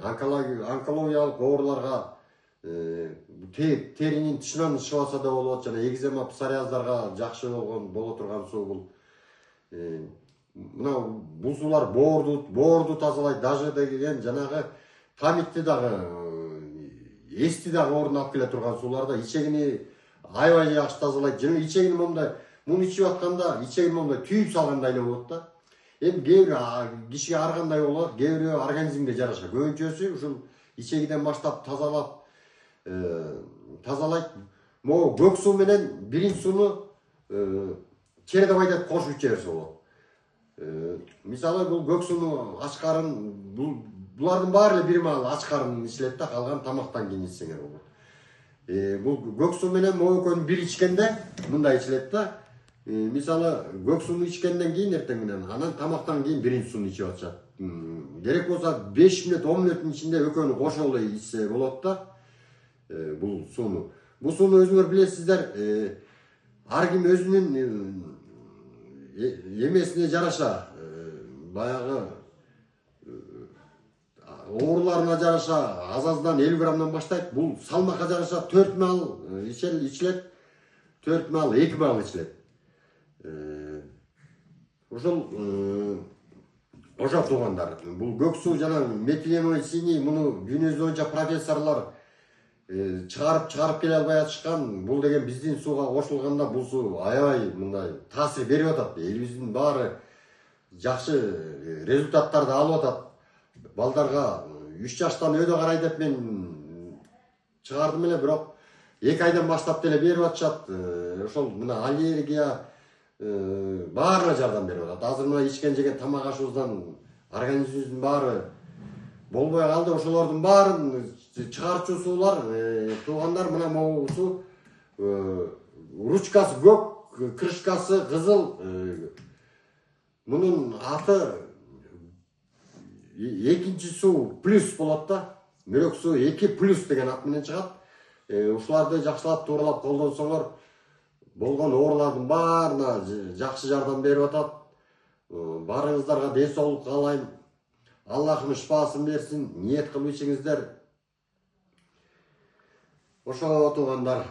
онкологиялық ооруларга теринин тышынан чыгып алса да болот, жана экзема, псориаздарға жакшы боло турган суу бул. Мына бул суулар боорду тазалайт, даже деген жанагы тамитти дагы, эсти дагы ордуна алып келе турган сууларда ичегини аябай жакшы тазалайт. Жана ичегини мондай, муну ичип атканда ичегин мондай түйүп салгандай эле болот да. Эми кээ бир кишиге ар кандай болот, кээ бирөө организмге жараша. Көбүнчөсү ушул ичегиден баштап тазалайт. Могу көк суу менен биринчи сууну чередеп айдап кошуп иче берсе болот. Мисалы бул көк сууну ачкарын, булардын баары эле бир маал ачкарын ичилет да, калган тамактан кийин ичсеңер болот. Бул көк суу менен могу бир ичкенде мындай ичилет да. Мисалы көк сууну ичкенден кийин эртең менен, анан тамактан кийин биринчи сууну ичип атышат. Керек болсо 5 мүнөт, 10 мүнөттүн ичинде экөөнү кошо эле ичсе болот да. Бул сууну өзүңөр билесиздер, ар ким өзүнүн эмесине жараша, баягы ооруларына жараша азаздан 50 граммдан баштайт. Бул салмакка жараша 4 маал ичилет, 4 маал, 2 маал ичилет. Ошо туугандар, бул көк суу жана метиленовый синий, муну дүйнө боюнча профессорлор чыгарып келе албай атышкан. Бул деген биздин сууга кошулганда бул суу аябай мындай таасир берип атат. Элибиздин баары жакшы результаттарды алып атат. Балдарга 3 жаштан өйдө карай деп мен чыгардым эле, бирок 2 айдан баштап деле берип атышат. Ошол мына аллергия баарына жардам берип атат. Азыр мына ичкен жеген тамак ашыбыздан организмибиздин баары болбой калды. Ошолордун баарын чыгарчу суулар, туугандар, мына могу суу ручкасы көк, крышкасы кызыл. Мунун аты экинчи суу плюс болот да. Мөрөк суу 2 плюс деген ат менен чыгат. Ушуларды жакшылап тууралап колдонсоңор болгон оорулардын баарына жакшы жардам берип атат. Баарыңыздарга ден соолук каалайм. Аллахым шифасын берсин. Ниет кылып ичиңиздер. Ошо туугандар.